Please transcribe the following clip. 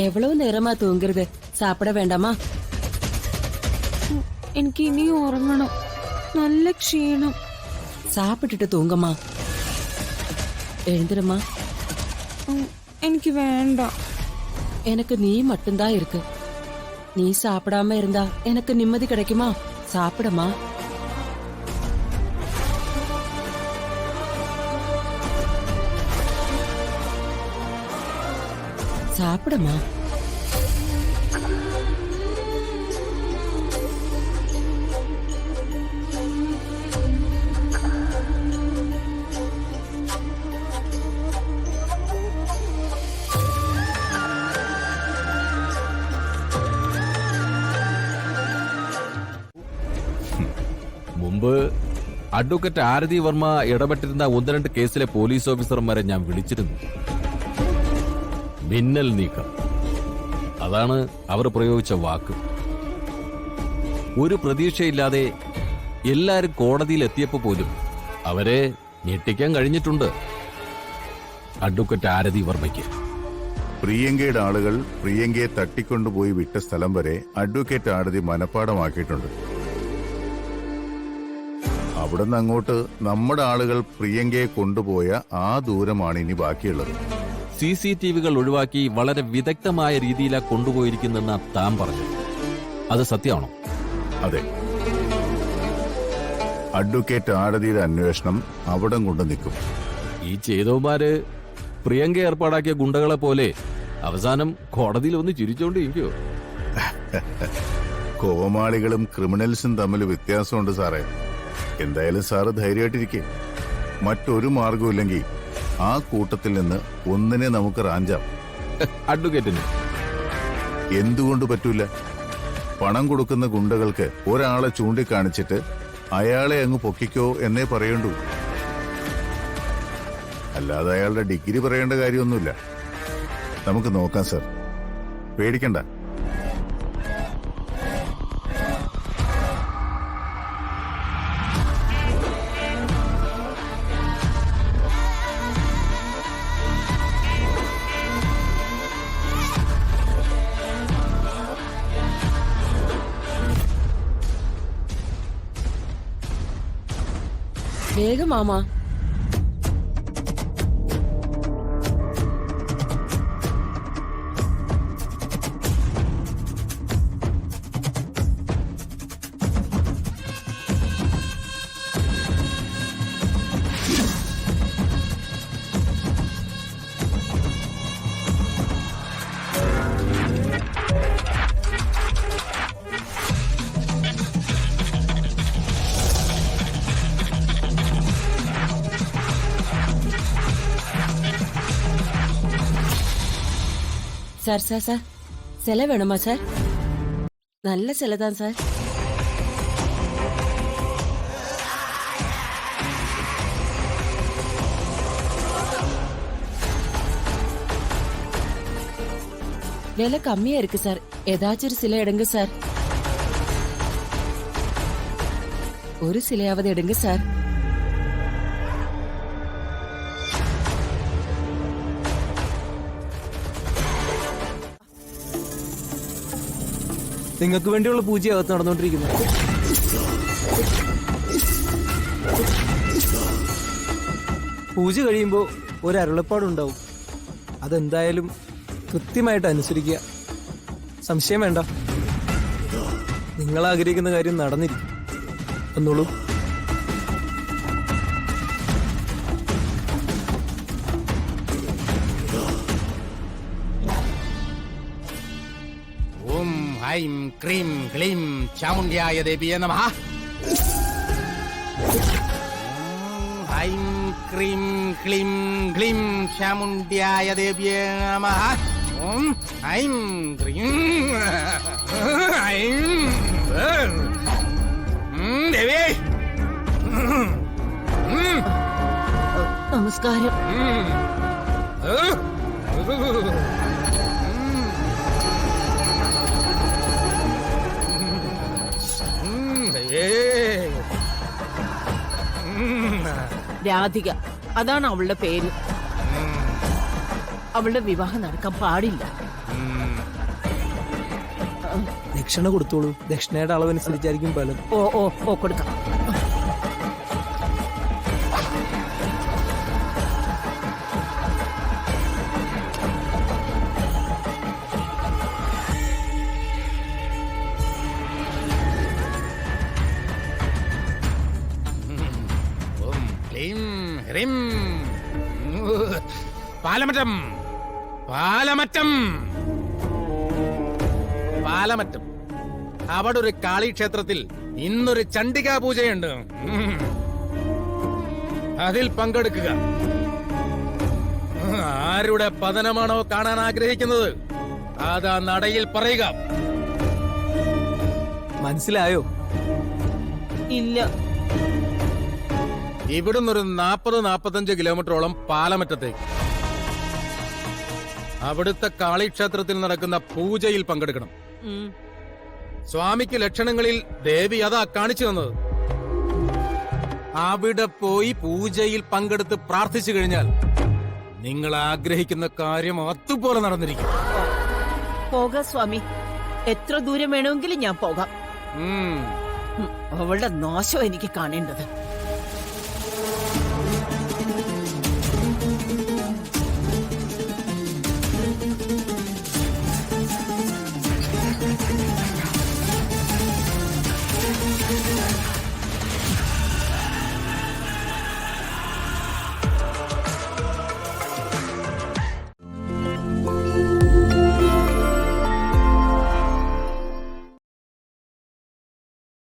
எவ்வளவு நேரமா தூங்குறது? சாப்பிட வேண்டாமா? എനിക്ക് ഇനി ഉറങ്ങണം. നല്ല ക്ഷീണം. சாப்பிட்டுட்டு தூங்கம்மா. எழுந்துருமா. എനിക്ക് വേണ്ട. எனக்கு நீ மட்டும்தான் இருக்கு. நீ சாப்பிடாம இருந்தா எனக்கு நிம்மதி கிடைக்குமா? சாப்பிடமா. சாப்பிடமா. മുമ്പ് അഡ്വക്കേറ്റ് ആരതി വർമ്മ ഇടപെട്ടിരുന്ന 1-2 കേസിലെ പോലീസ് ഓഫീസർമാരെ ഞാൻ വിളിച്ചിരുന്നു. മിന്നൽ നീക്കം, അതാണ് അവർ പ്രയോഗിച്ച വാക്ക്. ഒരു പ്രതീക്ഷയില്ലാതെ എല്ലാരും കോടതിയിൽ എത്തിയപ്പോ പോലും അവരെ ഞെട്ടിക്കാൻ കഴിഞ്ഞിട്ടുണ്ട് അഡ്വക്കേറ്റ് ആരതി വർമ്മയ്ക്ക്. പ്രിയങ്കയുടെ ആളുകൾ പ്രിയങ്കയെ തട്ടിക്കൊണ്ടുപോയി വിട്ട സ്ഥലം വരെ അഡ്വക്കേറ്റ് ആരതി മനഃപ്പാടമാക്കിയിട്ടുണ്ട്. അവിടുന്ന് അങ്ങോട്ട് നമ്മുടെ ആളുകൾ പ്രിയങ്കയെ കൊണ്ടുപോയ ആ ദൂരമാണ് ഇനി ബാക്കിയുള്ളത്. CCTVകൾ ഒഴിവാക്കി വളരെ വിദഗ്ധമായ രീതിയിലാണ് കൊണ്ടുപോയിരിക്കുന്നെന്നാ താൻ പറഞ്ഞു. അത് സത്യമാണോ? അതെ. അഡ്വക്കേറ്റ് ആരതിയുടെ അന്വേഷണം അവിടം കൊണ്ട് നിൽക്കും. ഈ ചെയ്തവന്മാര് പ്രിയങ്ക ഏർപ്പാടാക്കിയ ഗുണ്ടകളെ പോലെ അവസാനം കോടതിയിൽ ഒന്ന് ചിരിച്ചോണ്ടിരിക്കോ? കോമാളികളും ക്രിമിനൽസും തമ്മിൽ വ്യത്യാസമുണ്ട് സാറേ. എന്തായാലും സാറ് ധൈര്യമായിട്ടിരിക്കേ. മറ്റൊരു മാർഗമില്ലെങ്കിൽ ആ കൂട്ടത്തിൽ നിന്ന് ഒന്നിനെ നമുക്ക് റാഞ്ചാം. അഡ്വക്കേറ്റിന് എന്തുകൊണ്ട് പറ്റൂല? പണം കൊടുക്കുന്ന ഗുണ്ടകൾക്ക് ഒരാളെ ചൂണ്ടിക്കാണിച്ചിട്ട് അയാളെ അങ്ങ് പൊക്കിക്കോ എന്നേ പറയണ്ടൂ. അല്ലാതെ അയാളുടെ ഡിഗ്രി പറയേണ്ട കാര്യമൊന്നുമില്ല. നമുക്ക് നോക്കാം സാർ, പേടിക്കണ്ട. வேகம் மாமா. சார் சார் சார், சிலை வேணுமா சார்? நல்ல சிலை தான் சார். விலை கம்மியா இருக்கு சார். ஏதாச்சும் ஒரு சிலை எடுங்க சார். ஒரு சிலையாவது எடுங்க சார். നിങ്ങൾക്ക് വേണ്ടിയുള്ള പൂജ അകത്ത് നടന്നുകൊണ്ടിരിക്കുന്നു. പൂജ കഴിയുമ്പോൾ ഒരു അരുളപ്പാടുണ്ടാവും. അതെന്തായാലും കൃത്യമായിട്ട് അനുസരിക്കുക. സംശയം വേണ്ട. നിങ്ങൾ ആഗ്രഹിക്കുന്ന കാര്യം നടന്നിരിക്കും. എന്നോളൂ. ഐം ക്രീം ക്ലീം ചാമുണ്ഡ്യായ ദേവിയേ നമഃ. ഐം ക്രീം ക്ലീം ക്ലീം ചാമുണ്ഡ്യായ ദേവിയേ നമഃ. ഓം ഐം ക്രീം ഐം ദേവി. നമസ്കാരം. രാധിക, അതാണ് അവളുടെ പേര്. അവളുടെ വിവാഹം നടക്കാൻ പാടില്ല. ദക്ഷിണ കൊടുത്തോളൂ. ദക്ഷിണയുടെ അളവനുസരിച്ചായിരിക്കും ഫലം. ഓ ഓ ഓ കൊടുക്കാം. ഓം ക്ലീം ഹ്രീം. പാലമറ്റം പാലമറ്റം പാലമറ്റം. അവിടെ ഒരു കാളിക്ഷേത്രത്തിൽ ഇന്നൊരു ചണ്ഡികാ പൂജയുണ്ട്. അതിൽ പങ്കെടുക്കുക. ആരുടെ പതനമാണോ കാണാൻ ആഗ്രഹിക്കുന്നത് അതാ നടയിൽ പറയുക. മനസ്സിലായോ? ഇല്ല. ഇവിടുന്നൊരു 40-45 കിലോമീറ്ററോളം പാലമറ്റത്തേക്ക്. അവിടുത്തെ കാളിക്ഷേത്രത്തിൽ നടക്കുന്ന പൂജയിൽ പങ്കെടുക്കണം. സ്വാമിക്ക് ലക്ഷണങ്ങളിൽ ദേവി അതാ കാണിച്ചു തന്നത്. അവിടെ പോയി പൂജയിൽ പങ്കെടുത്ത് പ്രാർത്ഥിച്ചു കഴിഞ്ഞാൽ നിങ്ങൾ ആഗ്രഹിക്കുന്ന കാര്യം അതുപോലെ നടന്നിരിക്കും. പോകാം സ്വാമി, എത്ര ദൂരം വേണമെങ്കിലും ഞാൻ പോകാം. അവളുടെ നാശം എനിക്ക് കാണേണ്ടത്.